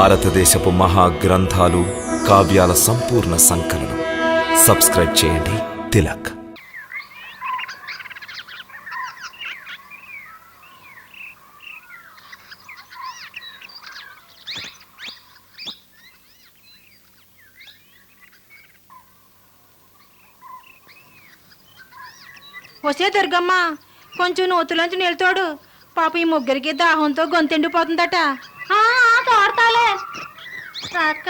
భారతదేశపు మహాగ్రంథాలు, కావ్యాల సంపూర్ణ సంకలనం. సబ్స్క్రైబ్ చేయండి తిలక్. వస్తే దుర్గమ్మ, కొంచెం నూతులోంచి నిలుతోడు. పాప ఈ ముగ్గురికి దాహంతో గొంతెండిపోతుందట. తోడతాలే అక్క.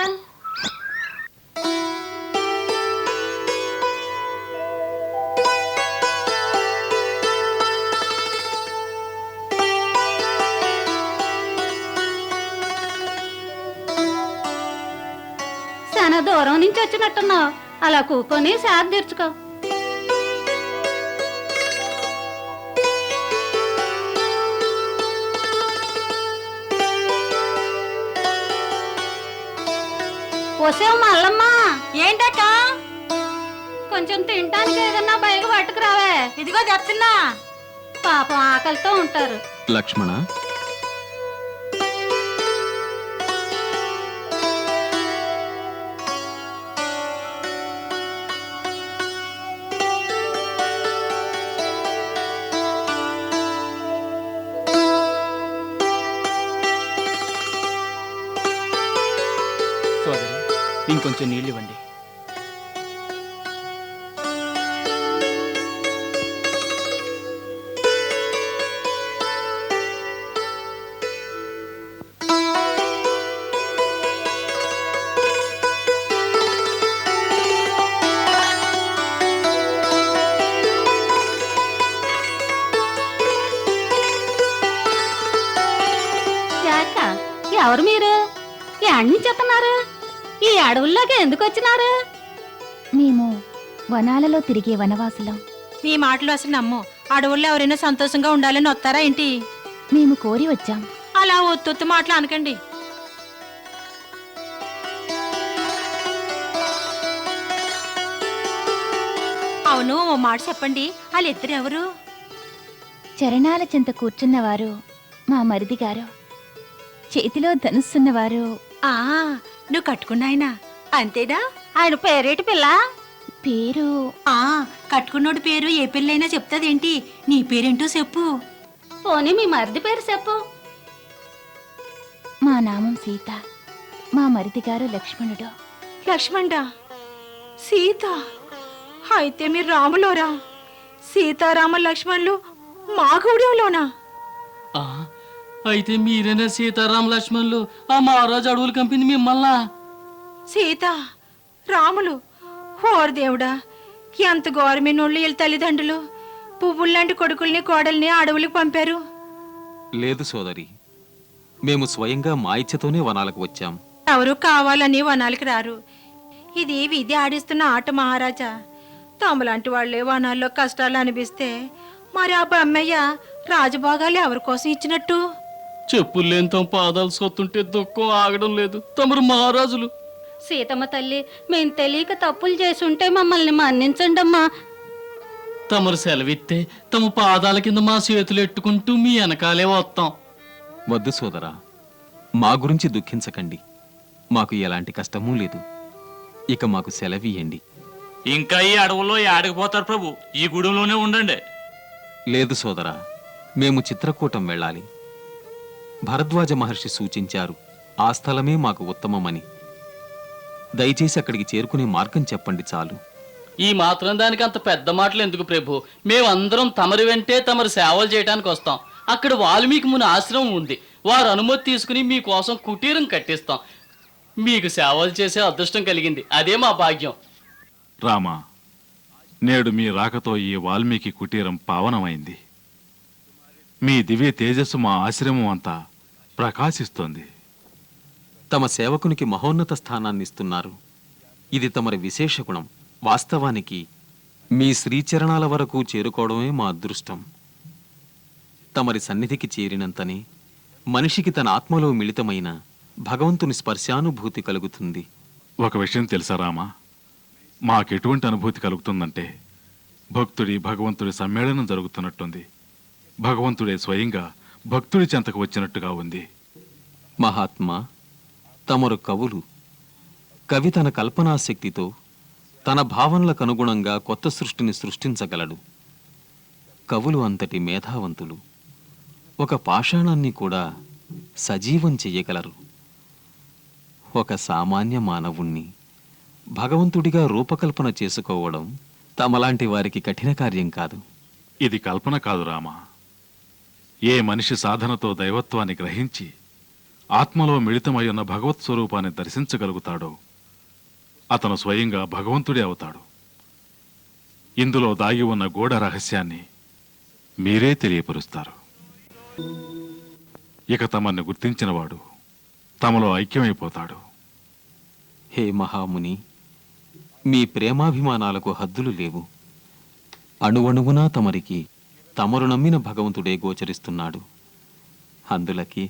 చాలా దూరం నుంచి వచ్చినట్టున్నావు, అలా కూకొని సార్ తీర్చుకో. వసేవు మల్లమ్మ. ఏంటక్క? కొంచెం తినటానికి ఏదన్నా బయట పట్టుకురావే. ఇదిగో చెప్తున్నా. పాపం ఆకలితో ఉంటారు. లక్ష్మణ, సోదరి, ఇంకొంచెం నీళ్ళు ఇవ్వండి. ఎవరు మీరు? ఎక్కడి నుంచి వస్తున్నారు? ఈ అడవుల్లోకి ఎందుకు వచ్చినారు? మేము వనాలలో తిరిగే వనవాసులం. నీ మాటలు అసలు నమ్ము. అడవుల్లో ఎవరైనా సంతోషంగా ఉండాలని వస్తారా ఏంటి? మేము కోరి వచ్చాం. అలా ఒత్తొత్తు మాటలు అనకండి. అవును, ఓ మాట చెప్పండి, వాళ్ళిద్దరు ఎవరు? చరణాల చెంత కూర్చున్నవారు మా మరిది గారు, చేతిలో ధనుస్సున్నవారు ఆ నువ్వు కట్టుకున్నాయన అంతేనా? ఆయన పేరేటి పిల్ల? పేరు ఆ కట్టుకున్నోడి పేరు ఏ పిల్లైనా చెప్తాదేంటి? నీ పేరేంటో చెప్పు. పోనీ మీ మరిది పేరు చెప్పు. మా నామం సీత, మా మరిది గారు లక్ష్మణుడు. లక్ష్మణ, సీత. అయితే మీరు రాములోరా? సీతారామ లక్ష్మణులు మా గూడెంలోనా? అయితే మీరేనా సీతారామ లక్ష్మణులు? ఆ మహారాజు అడవులు కంపింది మిమ్మల్ని. సీత రాములు, ఓరు దేవుడా, ఎంత గౌరవమైనోళ్ళు వీళ్ళ తల్లిదండ్రులు పువ్వుల్లాంటి కొడుకుల్ని కోడల్ని అడవులకు పంపారు. లేదు సోదరి, మేము స్వయంగా మా ఇచ్చతోనే వనాలకు వచ్చాం. ఎవరు కావాలని వనాలకి రారు. ఇది విధి ఆడిస్తున్న ఆట మహారాజా. తమలాంటి వాళ్లే వనాల్లో కష్టాలు అనిపిస్తే మరి ఆ బొమ్మయ్య రాజభోగాలు ఎవరి కోసం ఇచ్చినట్టు? చెప్పులు లేని తమ పాదాలు సొత్తుంటే దుఃఖం ఆగడం లేదు. తమరు మహారాజులు. సీతమ్మ తల్లి, మేము తెలియక తప్పులు చేసి ఉంటే మమ్మల్ని మన్నించండి అమ్మా. తమరు సెలవిస్తే తమ పాదాల కింద మా చేతులు ఎట్టుకుంటూ మీ వెనకాలే వస్తాం. వద్దు సోదరా, మా గురించి దుఃఖించకండి. మాకు ఎలాంటి కష్టమూ లేదు. ఇక మాకు సెలవియండి. ఇంకా ఈ అడవుల్లో ఆడకపోతారు ప్రభు, ఈ గూడెంలోనే ఉండండి. లేదు సోదరా, మేము చిత్రకూటం వెళ్ళాలి. భరద్వాజ మహర్షి సూచించారు, ఆ స్థలమే మాకు ఉత్తమమని. దయచేసి అక్కడికి చేరుకునే మార్గం చెప్పండి చాలు. ఈ మాత్రం దానికి అంత పెద్ద మాటలు ఎందుకు ప్రభు? మేమందరం తమరి వెంటే తమరు సేవలు చేయడానికి వస్తాం. అక్కడ వాల్మీకి ముని ఆశ్రమం ఉంది. వారు అనుమతి తీసుకుని మీకోసం కుటీరం కట్టిస్తాం. మీకు సేవలు చేసే అదృష్టం కలిగింది, అదే మా భాగ్యం. రామా, నేడు మీ రాకతో ఈ వాల్మీకి కుటీరం పావనమైంది. మీ దివ్య తేజస్సు మా ఆశ్రమం అంతా ప్రకాశిస్తోంది. తమ సేవకునికి మహోన్నత స్థానాన్నిస్తున్నారు. ఇది తమరి విశేష గుణం. వాస్తవానికి మీ శ్రీచరణాల వరకు చేరుకోవడమే మా అదృష్టం. తమరి సన్నిధికి చేరినంతనే మనిషికి తన ఆత్మలో మిళితమైన భగవంతుని స్పర్శానుభూతి కలుగుతుంది. ఒక విషయం తెలుసా రామా, మాకెటువంటి అనుభూతి కలుగుతుందంటే భక్తుడి భగవంతుడి సమ్మేళనం జరుగుతున్నట్టుంది. భగవంతుడే స్వయంగా భక్తుడి చెంతకు వచ్చినట్టుగా ఉంది. మహాత్మా, తమరు కవులు. కవి తన కల్పనాశక్తితో తన భావనలకు అనుగుణంగా కొత్త సృష్టిని సృష్టించగలడు. కవులు అంతటి మేధావంతులు. ఒక పాషాణాన్ని కూడా సజీవం చెయ్యగలరు. ఒక సామాన్య మానవుణ్ణి భగవంతుడిగా రూపకల్పన చేసుకోవడం తమలాంటి వారికి కఠిన కార్యం కాదు. ఇది కల్పన కాదు రామా. ఏ మనిషి సాధనతో దైవత్వాన్ని గ్రహించి ఆత్మలో మిళితమై ఉన్న భగవత్ స్వరూపాన్ని దర్శించగలుగుతాడో అతను స్వయంగా భగవంతుడే అవుతాడు. ఇందులో దాగి ఉన్న గూఢ రహస్యాన్ని మీరే తెలియపరుస్తారు. ఇక తమన్ని గుర్తించినవాడు తమలో ఐక్యమైపోతాడు. హే మహాముని, మీ ప్రేమాభిమానాలకు హద్దులు లేవు. అణువణువునా తమరికి తమరు నమ్మిన భగవంతుడే గోచరిస్తున్నాడు. అందులకి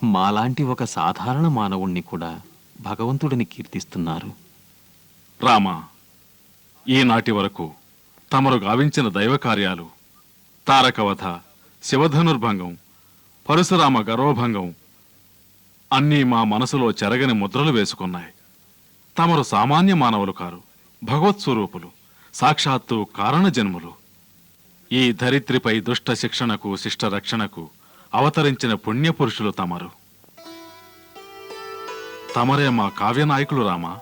మాలాంటి ఒక సాధారణ మానవుణ్ణి కూడా భగవంతుడిని కీర్తిస్తున్నారు. రామా, ఈనాటి వరకు తమరు గావించిన దైవ కార్యాలు తారకవధ, శివధనుర్భంగం, పరశురామ గర్వభంగం అన్నీ మా మనసులో చెరగని ముద్రలు వేసుకున్నాయి. తమరు సామాన్య మానవులు కారు, భగవత్ స్వరూపులు, సాక్షాత్తు కారణజన్ములు. ఈ ధరిత్రిపై దుష్ట శిక్షణకు శిష్ట రక్షణకు అవతరించిన పుణ్యపురుషులు తమరు. తమరే మా కావ్యనాయకులు రామా.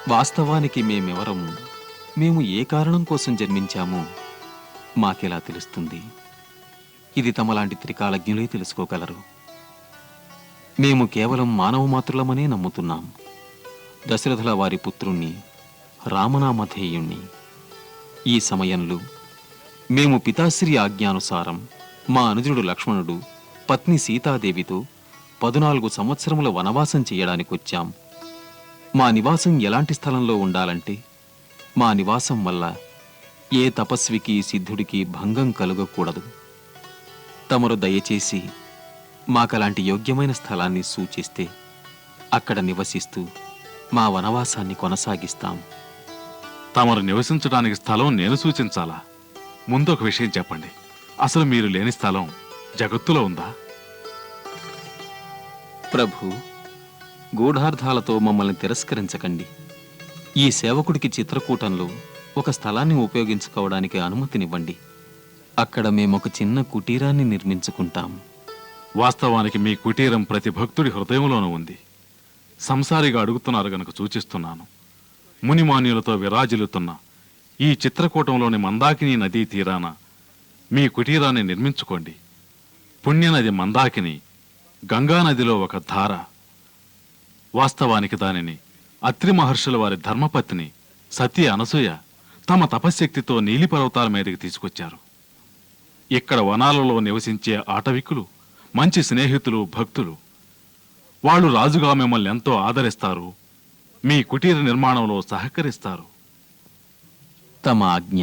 వాస్తవానికి మేమెవరము, మేము ఏ కారణం కోసం జన్మించామో మాకెలా తెలుస్తుంది? ఇది తమలాంటి త్రికాలజ్ఞులే తెలుసుకోగలరు. మేము కేవలం మానవ మాతృలమనే నమ్ముతున్నాం. దశరథుల వారి పుత్రుణ్ణి, రామనామధేయుణ్ణి. ఈ సమయంలో మేము పితాశ్రీ ఆజ్ఞానుసారం మా అనుజుడు లక్ష్మణుడు పత్ని సీతాదేవితో 14 సంవత్సరముల వనవాసం చేయడానికొచ్చాం. మా నివాసం ఎలాంటి స్థలంలో ఉండాలంటే, మా నివాసం వల్ల ఏ తపస్వికి సిద్ధుడికి భంగం కలుగకూడదు. తమరు దయచేసి మాకలాంటి యోగ్యమైన స్థలాన్ని సూచిస్తే అక్కడ నివసిస్తూ మా వనవాసాన్ని కొనసాగిస్తాం. తమరు నివసించడానికి స్థలం నేను సూచించాలా? ముందు ఒక విషయం చెప్పండి. అసలు మీరు లేని స్థలం జగత్తులో ఉందా? ప్రభు, గూఢార్థాలతో మమ్మల్ని తిరస్కరించకండి. ఈ సేవకుడికి చిత్రకూటంలో ఒక స్థలాన్ని ఉపయోగించుకోవడానికి అనుమతినివ్వండి. అక్కడ మేమొక చిన్న కుటీరాన్ని నిర్మించుకుంటాం. వాస్తవానికి మీ కుటీరం ప్రతి భక్తుడి హృదయంలోనూ ఉంది. సంసారిగా అడుగుతున్నారు గనుక సూచిస్తున్నాను. మునిమాన్యులతో విరాజిల్లుతున్న ఈ చిత్రకూటంలోని మందాకిని నదీ తీరాన మీ కుటీరాన్ని నిర్మించుకోండి. పుణ్యనది మందాకిని గంగానదిలో ఒక ధార. వాస్తవానికి దానిని అత్రి మహర్షుల వారి ధర్మపత్ని సతీ అనసూయ తమ తపశ్శక్తితో నీలి పర్వతాల మీదకి తీసుకొచ్చారు. ఇక్కడ వనాలలో నివసించే ఆటవికులు మంచి స్నేహితులు, భక్తులు. వాళ్ళు రాజుగా మిమ్మల్ని ఎంతో ఆదరిస్తారు, మీ కుటీర నిర్మాణంలో సహకరిస్తారు. తమ ఆజ్ఞ.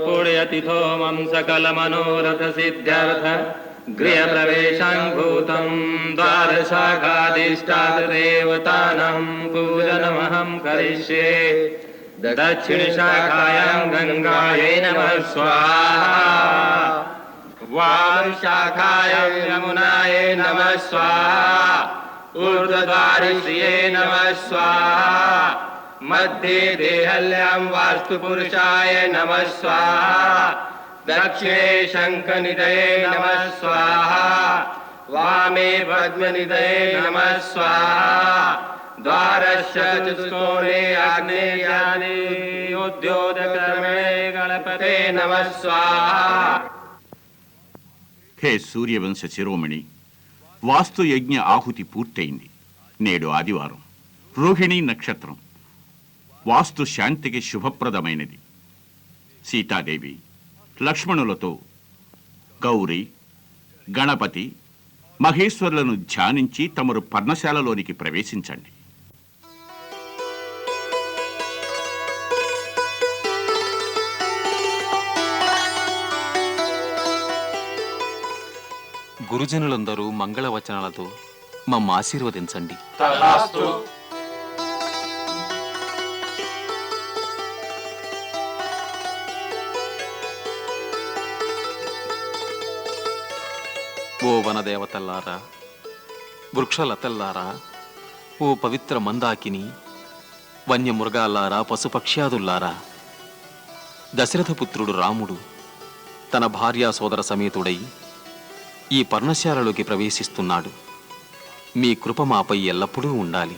पुण्यतिथो मम सकलमनोरथ सिद्ध्यर्थ गृहप्रवेशाङ्भूतं द्वादशाखाधिष्ठातदेवतानां पूजनमहं करिष्ये। दक्षिणशाखायां गङ्गायै नमः स्वाहा, वामशाखायां यमुनायै नमः स्वाहा, ऊर्ध्वद्वारिश्रिये नमः स्वाहा, मध्ये देहल्यां वास्तुपुरुषाय नमः स्वाहा, दक्षिणे शङ्खनिधये नमः स्वाहा, वामे पद्मनिधये नमः स्वाहा, द्वारस्य चतुष्कोणे आग्नेयानि उद्योतक्रमे गणपते नमः स्वाहा। హే సూర్యవంశ శిరోమణి, వాస్తు యజ్ఞ ఆహుతి పూర్తయింది. నేడు ఆదివారం, రోహిణీ నక్షత్రం. వాస్తు శాంతికి శుభప్రదమైనది. సీతాదేవి లక్ష్మణులతో గౌరీ, గణపతి, మహేశ్వరులను ధ్యానించి తమరు పర్ణశాలలోనికి ప్రవేశించండి. గురుజనులందరూ మంగళవచనాలతో మమ్మ ఆశీర్వదించండి. ఓ వనదేవతల్లారా, వృక్షలతల్లారా, ఓ పవిత్ర మందాకిని, వన్యమృగాల్లారా, పశుపక్ష్యాదుల్లారా, దశరథపుత్రుడు రాముడు తన భార్యా సోదర సమేతుడై ఈ పర్ణశాలలోకి ప్రవేశిస్తున్నాడు. మీ కృప మాపై ఎల్లప్పుడూ ఉండాలి.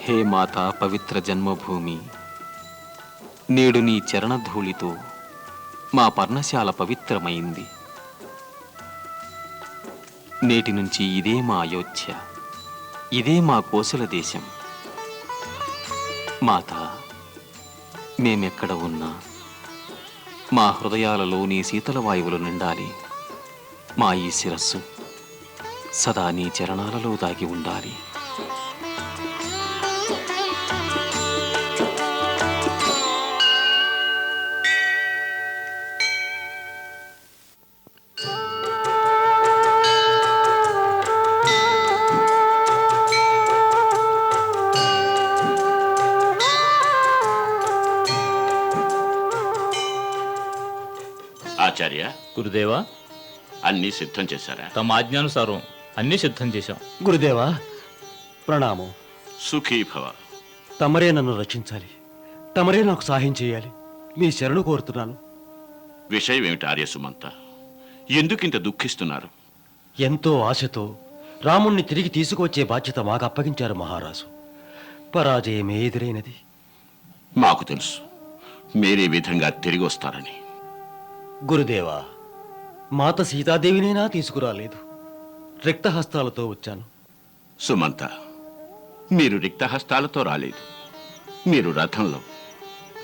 హే మాతా పవిత్ర జన్మభూమి, నేడు నీ చరణధూళితో మా పర్ణశాల పవిత్రమైంది. నేటి నుంచి ఇదే మా అయోధ్య, ఇదే మా కోసల దేశం. మాతా, మేమెక్కడ ఉన్నా మా హృదయాలలో నీ శీతల వాయువులు నిండాలి. మా ఈ శిరస్సు సదా నీ చరణాలలో దాగి ఉండాలి. ఆచార్య, గురుదేవా, అన్నీ సిద్ధం చేశారా? తమ ఆజ్ఞానుసారం అన్నీ సిద్ధం చేశాం. గురుదేవా ప్రణామం. సుఖీభవ. తమరే నన్ను రక్షించాలి, తమరే నాకు సహాయం చేయాలి. మీ శరణు కోరుతున్నాను. విషయం ఏమిటి ఆర్యసుమంత? ఎందుకింత దుఃఖిస్తున్నారు? ఎంతో ఆశతో రాముణ్ణి తిరిగి తీసుకువచ్చే బాధ్యత మాకు అప్పగించారు మహారాజు. పరాజయమే ఎదురైనది. మాకు తెలుసు మీరే విధంగా తిరిగి వస్తారని. గురుదేవా, మాత సీతాదేవినైనా తీసుకురాలేదు. రిక్తహస్తాలతో వచ్చాను. సుమంత, మీరు రిక్తహస్తాలతో రాలేదు. మీరు రథంలో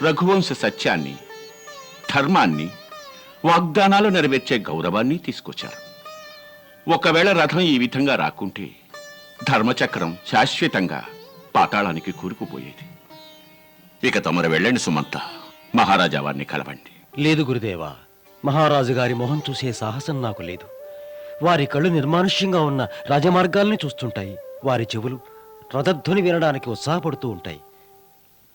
రఘువంశ సత్యాన్ని, ధర్మాన్ని, వాగ్దానాలు నెరవేర్చే గౌరవాన్ని తీసుకొచ్చారు. ఒకవేళ రథం ఈ విధంగా రాకుంటే ధర్మచక్రం శాశ్వతంగా పాతాళానికి కూరుకుపోయేది. ఇక తమరు వెళ్ళండి సుమంత, మహారాజా వారిని కలవండి. లేదు గురుదేవా, మహారాజు గారి మొహం చూసే సాహసం నాకు లేదు. వారి కళ్ళు నిర్మానుష్యంగా ఉన్న రాజమార్గాల్ని చూస్తుంటాయి. వారి చెవులు రథధ్వని వినడానికి ఉత్సాహపడుతూ ఉంటాయి.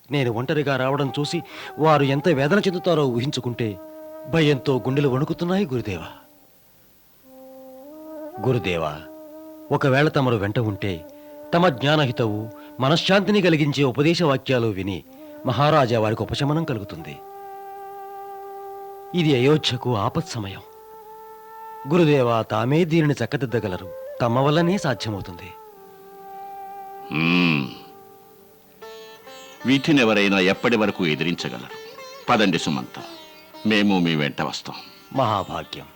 నేను ఒంటరిగా రావడం చూసి వారు ఎంత వేదన చెందుతారో ఊహించుకుంటే భయంతో గుండెలు వణుకుతున్నాయి గురుదేవా. గురుదేవా, ఒకవేళ తమరు వెంట ఉంటే తమ జ్ఞానహితవు, మనశ్శాంతిని కలిగించే ఉపదేశ వాక్యాలు విని మహారాజా వారికి ఉపశమనం కలుగుతుంది. ఇది అయోధ్యకు ఆపత్ సమయం. గురుదేవా తామే దీనిని చక్కదిద్దగలరు. తమ వల్లనే సాధ్యమవుతుంది. వీటినెవరైనా ఎప్పటి వరకు ఎదిరించగలరు? పదండి సుమంత, మేము మీ వెంట వస్తాం. మహాభాగ్యం.